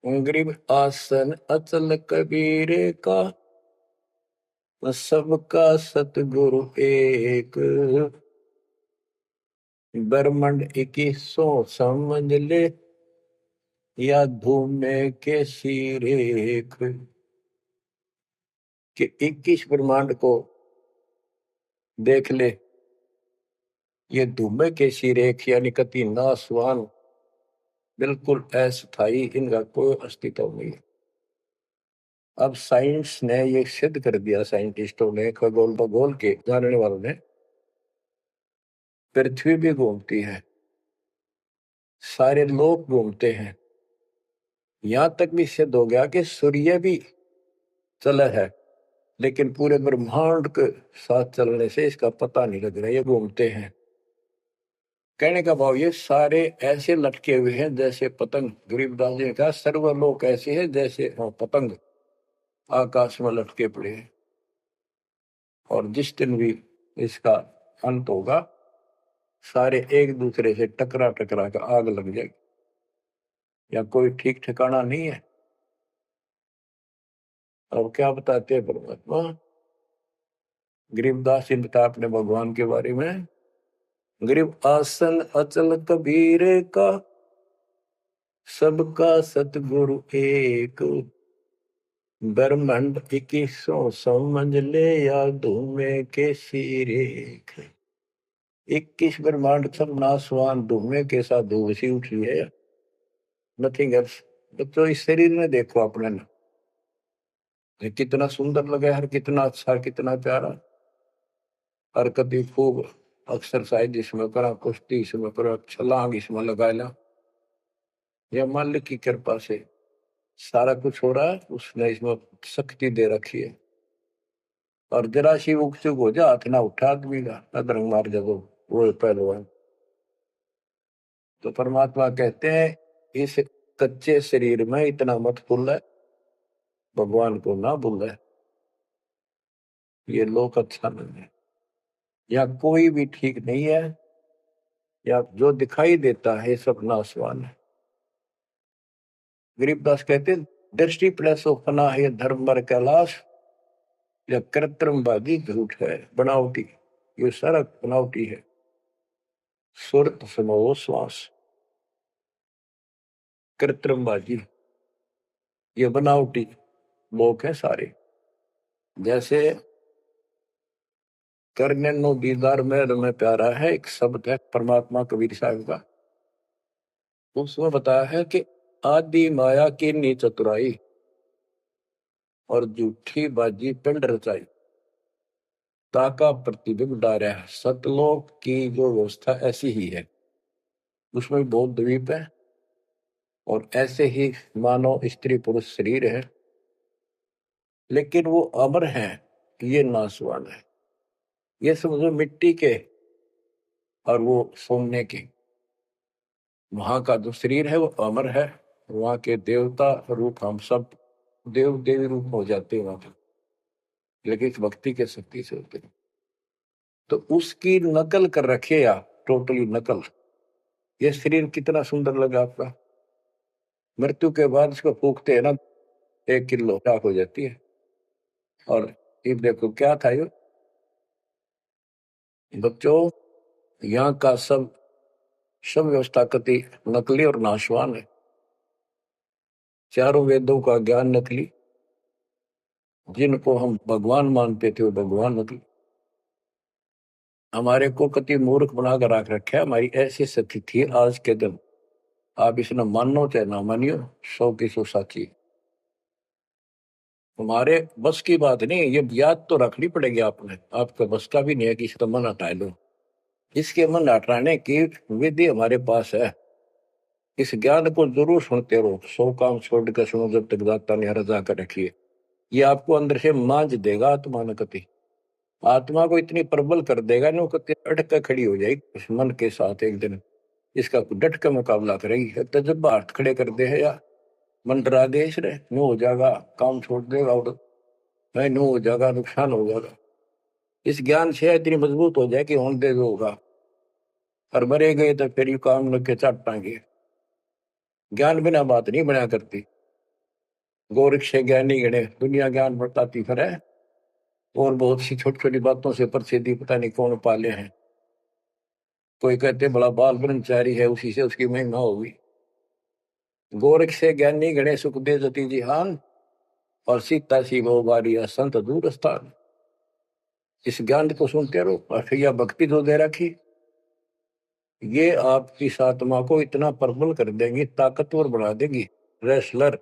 गरीब आसन अचल कबीर का, सबका सतगुरु एक, ब्रह्मंड 2100 समझ ले, या धूमे के सिरेख। कि 21 ब्रह्मांड को देख ले, ये धूमे के सिरेख यानी कति नासवान, बिल्कुल अस्थाई, इनका कोई अस्तित्व नहीं। अब साइंस ने ये सिद्ध कर दिया, साइंटिस्टों ने, खगोल भगोल के जानने वालों ने, पृथ्वी भी घूमती है, सारे लोग घूमते हैं, यहां तक भी सिद्ध हो गया कि सूर्य भी चला है, लेकिन पूरे ब्रह्मांड के साथ चलने से इसका पता नहीं लग रहा, ये घूमते हैं। कहने का भाव ये सारे ऐसे लटके हुए हैं जैसे पतंग। गरीबदास जी ने कहा सर्वलोक ऐसे है जैसे पतंग आकाश में लटके पड़े हैं। और जिस दिन भी इसका अंत होगा सारे एक दूसरे से टकरा टकरा कर आग लग जाएगी, या कोई ठीक ठिकाना नहीं है। और क्या बताते हैं परमात्मा? गरीबदास जी बता अपने भगवान के बारे में, गरीब आसन अचल कबीर का, सबका सतगुरु एक, ब्रह्मांड 2100 समझ ले या धूमे के सिरेख। 21 ब्रह्मांड सब नासवान धूमे के साथ धूसी उठ रही है, नथिंग एल्स। तो इस शरीर में देखो अपने ना, ये कितना सुंदर लगा है, कितना अच्छा, कितना प्यारा। हरकत खूब, एक्सरसाइज इसमें करा, कुश्ती इसमें करा, छलांग इसमें लगा ला। यह मालिक की कृपा से सारा कुछ हो रहा है, उसने इसमें शक्ति दे रखी है। और जरा सी उग चुक हो जा, हाथ ना उठा आदमी का, अदरंग मार जब वो पहलवान। तो परमात्मा कहते हैं इस कच्चे शरीर में इतना मत भूल, भगवान को ना भूल। ये लोक अच्छा नहीं है, या कोई भी ठीक नहीं है, या जो दिखाई देता है सब नासवान है। गरीबदास कहते हैं दृष्टि प्लस फना है धर्म पर कैलाश, या कृत्रिमवादी झूठ है बनावटी, ये सारा बनावटी है। सुरत समो श्वास, कृत्रिमवादी, ये बनावटी लोग हैं सारे। जैसे करने नो दीदार में प्यारा है, एक शब्द है परमात्मा कबीर साहब का, उसमें बताया है कि आदि माया की नी चतुराई और झूठी बाजी पिंड रचाई, ताका प्रतिबिंब डारा है। सतलोक की जो व्यवस्था ऐसी ही है, उसमें भी बहुत द्वीप है, और ऐसे ही मानव स्त्री पुरुष शरीर है, लेकिन वो अमर है, ये नासवान है। ये समझो मिट्टी के और वो सोने के। वहां का जो शरीर है वो अमर है, वहां के देवता रूप हम सब देव देवी रूप हो जाते हैं वहां पर, लेकिन इस भक्ति के शक्ति से होते हैं। तो उसकी नकल कर रखे आप, टोटली नकल। ये शरीर कितना सुंदर लगा आपका, मृत्यु के बाद इसको फूकते हैं ना, 1 किलो राख हो जाती है। और ये देखो क्या था ये बच्चों, यहाँ का सब सब व्यवस्था कति नकली और नाशवान है। चारों वेदों का ज्ञान नकली, जिनको हम भगवान मानते थे वो भगवान नकली। हमारे को कति मूर्ख बनाकर रख रखा है। हमारी ऐसी स्थिति थी आज के दिन, आप इसने मानो चाहे ना मानियो, 100 की 100 साची। हमारे बस की बात नहीं, ये याद तो रखनी पड़ेगी आपने, आपका बस का भी नहीं है कि इसका मन हटा लो। इसके मन हटाने की विधि हमारे पास है। इस ज्ञान को जरूर सुनते रहो, 100 काम छोड़ कर सुनो जब तक दाता ने रजा कर रखी है। ये आपको अंदर से मांझ देगा आत्मा न कति, आत्मा को इतनी प्रबल कर देगा नो कति अटक कर खड़ी हो जाएगी उस मन के साथ। एक दिन इसका डट का मुकाबला करेगी, तजब हाथ खड़े कर दे है या मंडरा दे इसने, नो हो जाएगा, काम छोड़ देगा और नहीं नो हो जाएगा, नुकसान हो जाएगा। इस ज्ञान से इतनी मजबूत हो जाए कि होने दे जो होगा, और मरे गए तो फिर यू काम लग के चट पाएंगे। ज्ञान बिना बात नहीं बना करती। गोरख से ज्ञानी गणे दुनिया ज्ञान बताती फिर है, और बहुत सी छोटी छोटी बातों से प्रसिद्धि पता नहीं कौन पाले हैं। कोई कहते बड़ा बाल ब्रह्मचारी है, उसी से उसकी महिमा होगी। गोरख से ज्ञानी गणे सुख दे जति जिहान, और सीता सी वो बारी संत दूर स्थान। इस ज्ञान को सुनते रहो, और फिर यह भक्ति जो दे रखी, ये आपकी आत्मा को इतना प्रबल कर देंगी, ताकतवर बना देगी, रेसलर।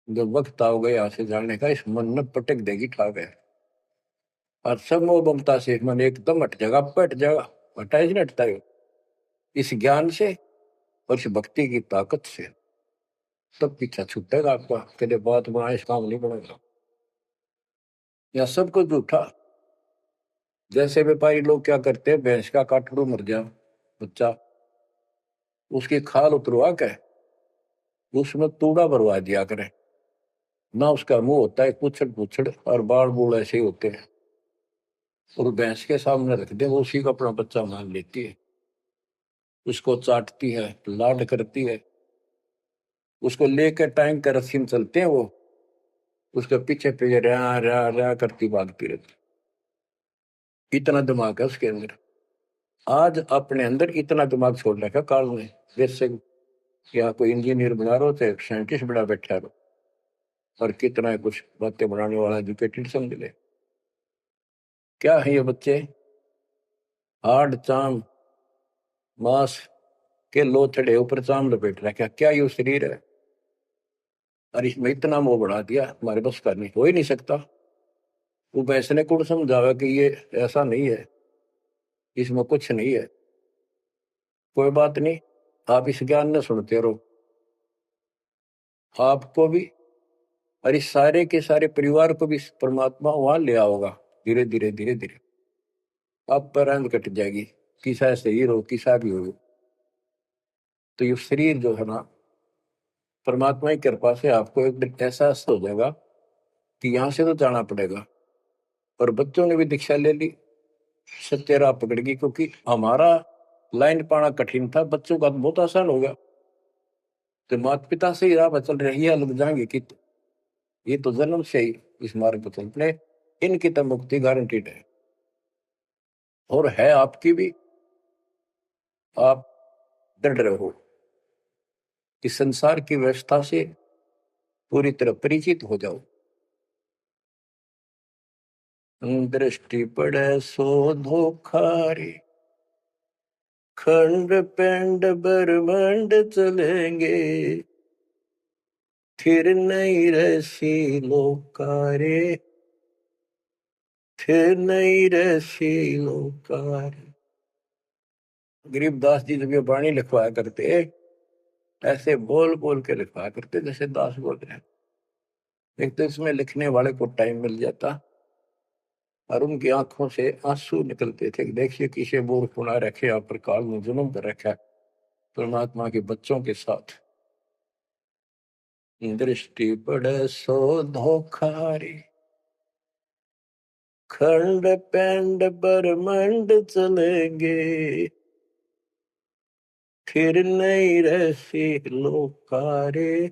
जब वक्त आओ गया यहाँ से जाने का, इस मन में पटक देगी ठा गया, और सब मोह ममता से मन एकदम हट जाएगा, पट जाएगा। हटा ही नहीं हटता है इस ज्ञान से और इस भक्ति की ताकत से। तब पीछा छूटेगा आपका, कदे बात बनाए इस काम नहीं बनेगा। या सब कुछ झूठा, जैसे व्यापारी लोग क्या करते हैं, भैंस का काटड़ू मर गया बच्चा, उसकी खाल उतरवा के उसमें तूड़ा भरवा दिया करें ना। उसका मुंह होता है पुछड़ पुछड़ और बाल बूल ऐसे ही होते हैं, और भैंस के सामने रख दे, वो उसी का अपना बच्चा मान लेती है, उसको चाटती है, लाड करती है। उसको लेकर टाइम का रस्सी में चलते हैं वो, उसके पीछे पीछे रहा रहा रहा करती भागती रहती। इतना दिमाग है उसके अंदर। आज अपने अंदर इतना दिमाग छोड़ रखा काल ने, जैसे या कोई इंजीनियर बना रहा हो चाहे साइंटिस्ट बना बैठा रहो, और कितना है कुछ बातें बनाने वाला एजुकेटेड समझ ले। क्या है ये बच्चे, हाड चाम मांस के लोथड़े ऊपर चाम लपेट रखा, क्या ये शरीर है? और इसमें इतना मोह बढ़ा दिया, हमारे बस का नहीं, हो ही नहीं सकता। वो वैसे ने कौन समझावा कि ये ऐसा नहीं है, इसमें कुछ नहीं है। कोई बात नहीं, आप इस ज्ञान न सुनते रहो, आपको भी और इस सारे के सारे परिवार को भी परमात्मा वहां ले आओगा। धीरे धीरे धीरे धीरे आप पर रंग कट जाएगी, किसा शरीर हो किसा भी हो। तो ये शरीर जो है ना, परमात्मा की कृपा से आपको एक दिन एहसास हो जाएगा कि यहाँ से तो जाना पड़ेगा। और बच्चों ने भी दीक्षा ले ली, सत्य राह पकड़ गई, क्योंकि हमारा लाइन पाना कठिन था, बच्चों का तो बहुत आसान हो गया। तो माता पिता से ही राह पर चल रही है, लग जाएंगे कि ये तो जन्म से ही इस मार्ग पर चल पड़े, इनकी तो मुक्ति गारंटीड है। और है आपकी भी, आप डर रहो कि संसार की व्यवस्था से पूरी तरह परिचित हो जाओ। दृष्टि पड़े सो धोखा रे, खंड पेंड ब्रह्मांड चलेंगे, फिर नहीं रसी लोकारे, फिर नहीं रसी लोकारे। गरीबदास जी जब ये वाणी लिखवाया करते, ऐसे बोल बोल के लिखवाया करते जैसे दास बोल रहे हैं। एक तो इसमें लिखने वाले को टाइम मिल जाता, और उनकी आंखों से आंसू निकलते थे। देखिए किसे मूर्ख बना रखे, यहाँ पर काल में जुल्म कर रखा है परमात्मा के बच्चों के साथ। दृष्टि पड़े सो धोखा रे, खंड पेंड ब्रह्मांड चलेंगे, फिर नहीं रहसी लोकारे,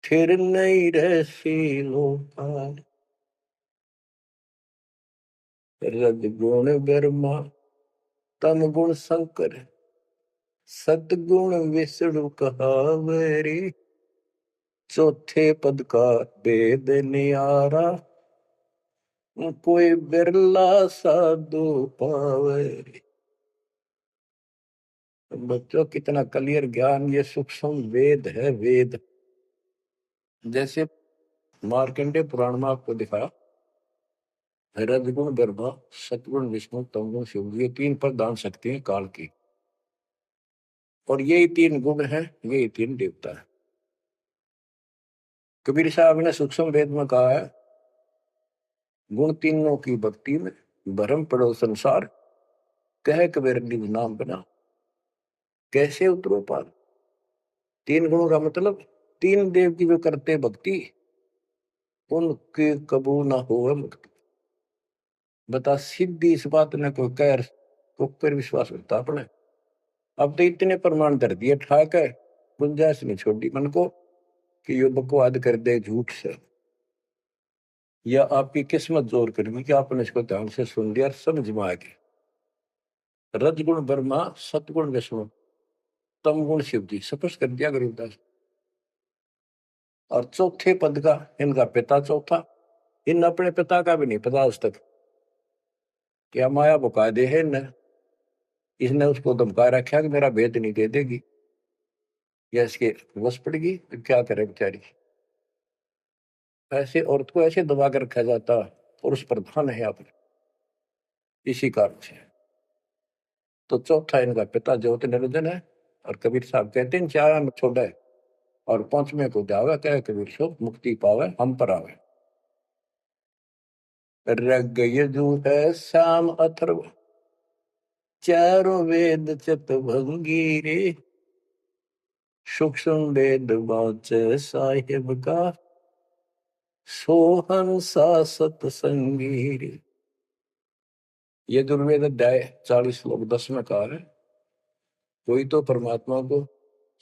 फिर नहीं रहसी लोकारे। रजगुण ब्रह्मा, तम गुण शंकर, सतगुण विष्णु कहावरी, चौथे पद का वेद नियारा, कोई बिरला साधु पावे। बच्चों कितना क्लियर ज्ञान, ये सूक्ष्म वेद है, वेद। जैसे मार्कंडे पुराण में आपको दिखाया, रजगुण ब्रह्मा, सतगुण विष्णु, तमगुण शिव, ये तीन प्रधान शक्ति हैं काल की, और यही तीन गुण हैं, यही तीन देवता है। कबीर साहब ने सूक्ष्म वेद में कहा है, गुण तीनों की भक्ति में भरम पड़ो संसार, कह कबीर निज नाम बना, कैसे उतरो पार। तीन गुणों का मतलब, तीन देव की जो करते भक्ति, उनके कबू ना हो मुक्ति। बता सीधी इस बात ने कोई कह तो पर विश्वास होता अपने। अब तो इतने प्रमाण धर दिए ठाक है, गुंजाइश नहीं छोड़ी मन को कि यो बकवाद कर दे झूठ से, या आपकी किस्मत जोर करनी कि आपने इसको ध्यान से सुन लिया, समझ में आ गई। रजगुण ब्रह्मा, सतगुण विष्णु, तम गुण शिव जी, स्पष्ट कर दिया गरीबदास। और चौथे पद का इनका पिता चौथा, इन अपने पिता का भी नहीं पता आज तक, क्या माया बुका दे है न, इसने उसको धमका रखा कि मेरा भेद नहीं दे देगी, या इसके वश पड़ेगी तो क्या करे बेचारी। ऐसे औरत को ऐसे दबा कर रखा जाता, पुरुष प्रधान है यहाँ पर, इसी कारण से। तो चौथा इनका पिता ज्योति निरंजन है। और कबीर साहब कहते हैं, चार में छोड़ा है और पांचवें को जावे, कहे कबीर सो मुक्ति पावे हम पर आवे। ऋग यजु है श्याम अथर्व, चारों वेद चतुर्भंगी रे, सूक्ष्म वेद वाचे साहिब का, सोहन सा सतसंगी रे। ये दुर्वेद अध्याय 40 श्लोक 10 में कहा है, कोई तो परमात्मा को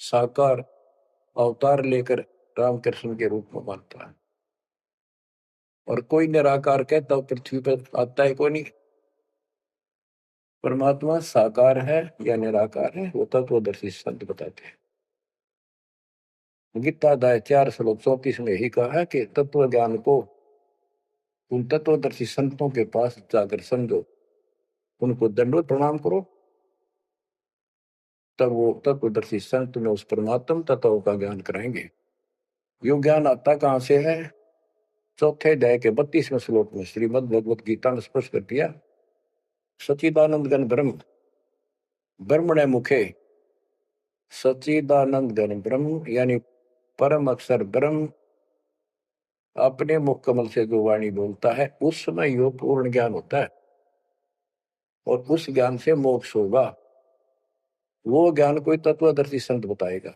साकार अवतार लेकर रामकृष्ण के रूप में मानता है, और कोई निराकार कहता तो पृथ्वी पर आता है कोई नहीं। परमात्मा साकार है या निराकार है वो तत्वदर्शी संत बताते हैं। गीता अध्याय 4 श्लोक 34 में ही कहा है कि तत्व ज्ञान को उन तत्वदर्शी संतों के पास जाकर समझो, उनको दंडवत प्रणाम करो, तब वो तत्वदर्शी संत में उस परमात्म तत्व का ज्ञान कराएंगे। यो ज्ञान आता कहां से है? चौथे अध्याय के 32वें श्लोक में श्रीमद् भगवत गीता ने स्पष्ट कर दिया, सच्चिदानंद घन ब्रह्म ब्रह्मणे मुखे, सच्चिदानंद घन ब्रह्म यानी परम अक्षर ब्रह्म अपने मुख कमल से जो वाणी बोलता है उसमें यो पूर्ण ज्ञान होता है, और उस ज्ञान से मोक्ष होगा। वो ज्ञान कोई तत्वदर्शी संत बताएगा।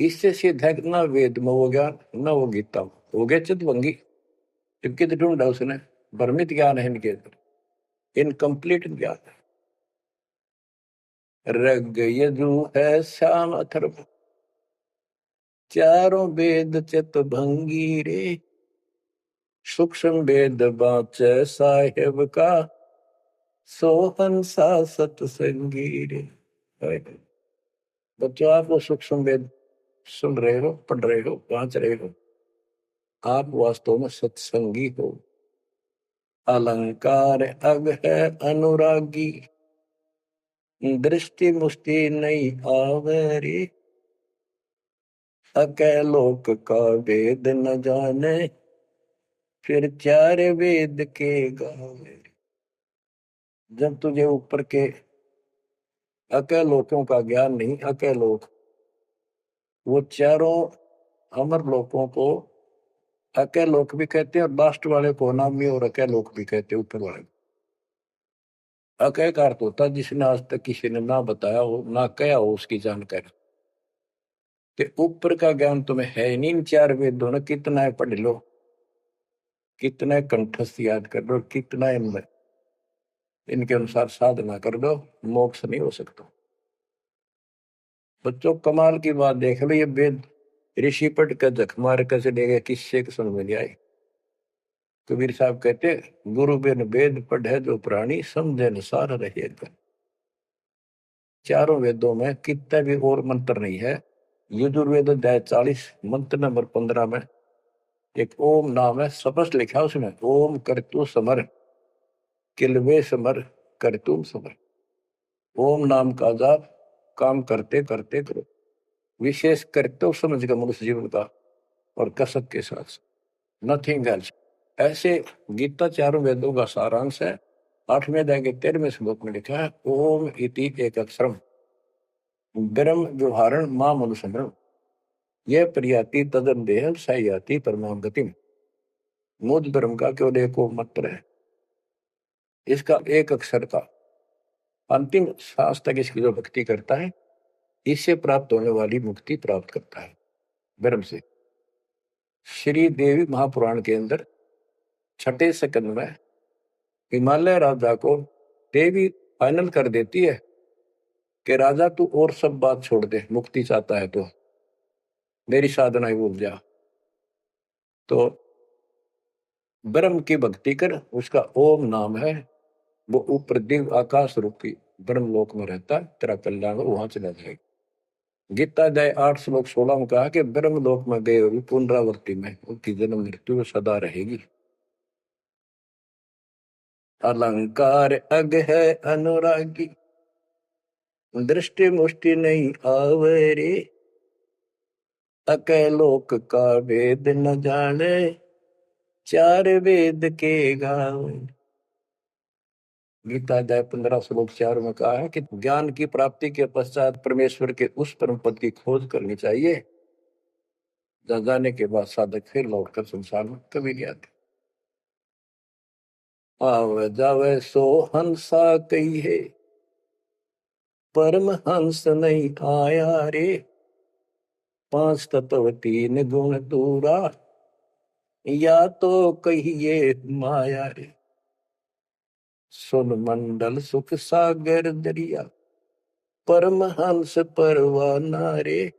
इससे सिद्ध है न वेद में वो ज्ञान न वो गीता में, हो गए चितवंगी। टिपके ढूंढा उसने, भ्रमित ज्ञान है इनके अंदर, इनकम्प्लीट ज्ञान है। ऋग यजु है श्याम अथर्व, चारों वेद चितभंगी रे, सूक्ष्म वेद बाचे साहेब का, सोहन सा सतसंगी रे। बच्चों, आप वो सूक्ष्म वेद सुन रहे हो, पढ़ रहे हो, वांच रहे हो, आप वास्तव में सत्संगी हो। अलंकार अग है अनुरागी, दृष्टि मुष्टि नहीं आवरी, अकैलोक का वेद न जाने, फिर चार वेद के गावे। जब तुझे ऊपर के अकैलोकों का ज्ञान नहीं, अकैलोक वो चारों अमर लोकों को अकैलोक भी कहते हैं, और लास्ट वाले को नामी और अकैलोक भी कहते हैं, ऊपर वाले। अकय का अर्थ होता जिसने आज तक किसी ने ना बताया हो ना कहा हो उसकी जानकारी। तो ऊपर का ज्ञान तुम्हें है नहीं, इन चार वेदों ने कितना है पढ़ लो, कितना कंठस्थ याद कर लो, कितना इनमें इनके अनुसार साधना कर दो, मोक्ष नहीं हो सकता। बच्चों, कमाल की बात देख लो, ये वेद ऋषि पढ़ कर जख मार कर चले गए, किससे समझ में नहीं आई। कबीर साहब कहते, गुरु बिन वेद पढ़े जो प्राणी, समझे अनुसार रहे। चारों वेदों में कितना भी और मंत्र नहीं है। यजुर्वेद अध्याय 40 मंत्र नंबर 15 में एक ओम नाम है, स्पष्ट लिखा उसमें, ओम करतु समर किलवे समर करतुम समर। ओम नाम का जाप काम करते करते करो, विशेष कर्तव्य समझ कर मनुष्य जीवन का, और कसक के साथ, नथिंग एल्स। ऐसे गीता चारों वेदों का सारांश है। 8वें अध्याय के 13वें श्लोक में लिखा है, ओम इति एक अक्षरम ब्रह्म व्यवहारण मां मनुष्य, यह प्रियाति तदन देह सयाति परमाम गतिम। मुझ ब्रह्म का केवल एक मंत्र है, इसका एक अक्षर का अंतिम सांस तक इसकी जो भक्ति करता है, इससे प्राप्त होने वाली मुक्ति प्राप्त करता है ब्रह्म से। श्री देवी महापुराण के अंदर 6ठे सेकंड में हिमालय राजा को देवी फाइनल कर देती है कि राजा तू और सब बात छोड़ दे, मुक्ति चाहता है तो मेरी साधना ही भूल जा, तो ब्रह्म की भक्ति कर। उसका ओम नाम है, वो ऊपर दिव्य आकाश रूपी ब्रह्म लोक में रहता है, तेरा कल्याण वहां चला जाएगा। गीता अध्याय 8 श्लोक 16 में कहा कि ब्रह्म लोक में गए हुए पुनरावृत्ति में उनकी जन्म मृत्यु सदा रहेगी। अलंकार अग है अनुरागी, दृष्टि मुष्टि नहीं आवरे, अकैलोक का वेद न जाने, चार वेद के गावे। गीता अध्याय 15 श्लोक 4 में कहा है कि ज्ञान की प्राप्ति के पश्चात परमेश्वर के उस परम पद की खोज करनी चाहिए, जहाँ जाने के बाद साधक फिर लौटकर संसार में कभी नहीं आते। आवे जावे सो हंसा कही है, परम हंस नहीं आया रे। पांच तत्व तीन गुण दूरा, या तो कहिए माया रे। सुन मंडल सुख सागर दरिया, परम हंस परवाना रे।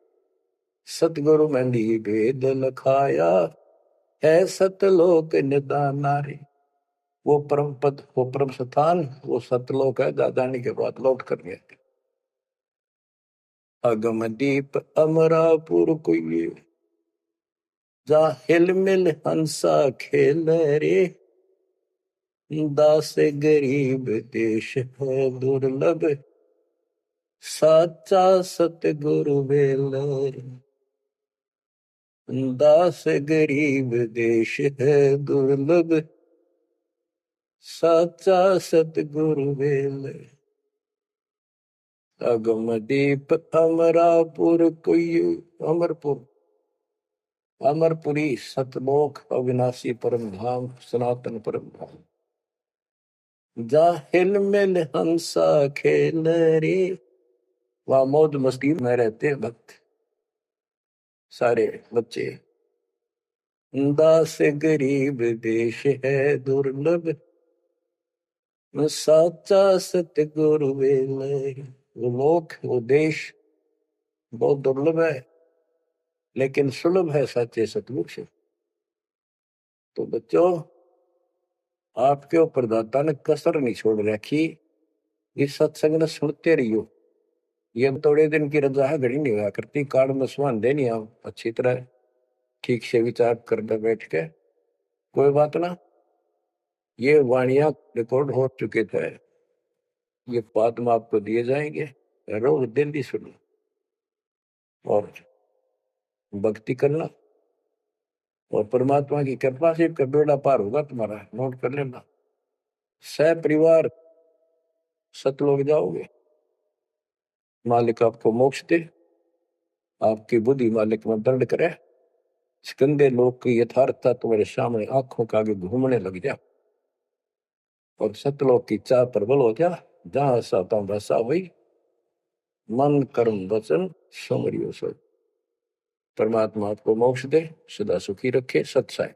सतगुरु मंदी भेद लखाया, है सतलोक निदाना रे। वो परम पद, वो परम स्थान, वो सतलोक है। दादानी के बाद लौट कर गए। अगम दीप अमरापुर कोई, जा हिल मिल हंसा खेल रे। दास गरीब देश है दुर्लभ, साचा सतगुरु बेल रे। दास गरीब देश है दुर्लभ, साचा सतगुरु बेल। अगम दीप अमरापुर कोई, अमरपुर, अमरपुरी सतलोक अविनाशी परम धाम, सनातन परम धाम। जा हिल मिल हंसा खेल रे। वहां मौज मस्ती में रहते भक्त, सारे बच्चे। दास गरीब देश है दुर्लभ, साचा सतगुरु बेल। वो लोक, वो देश बहुत दुर्लभ है, लेकिन सुलभ है सच्चे सतगुरु से। तो बच्चों, आपके ऊपर दाता ने कसर नहीं छोड़ रखी। इस सत्संग ने सुनते रहियो। ये थोड़े दिन की रजा है, घड़ी नहीं हुआ करती। काल में सुहान देनी आप अच्छी तरह ठीक से विचार करने बैठ के। कोई बात ना, ये वाणियां रिकॉर्ड हो चुके थे, ये बाद में आपको दिए जाएंगे। रोज दिल्ली सुनो और भक्ति करना, और परमात्मा की कृपा से का बेड़ा पार होगा तुम्हारा। नोट कर लेना, सह परिवार सतलोक जाओगे। मालिक आपको मोक्ष दे, आपकी बुद्धि मालिक में दंड करे। इस गंदे लोग की यथार्थता तुम्हारे सामने आंखों के आगे घूमने लग जा, और सतलोक की चाह प्रबल हो जा। जहां साता बसा हुई, मन कर्म वचन समरियो सो। परमात्मा आपको मोक्ष दे, सदा सुखी रखे। सत्संग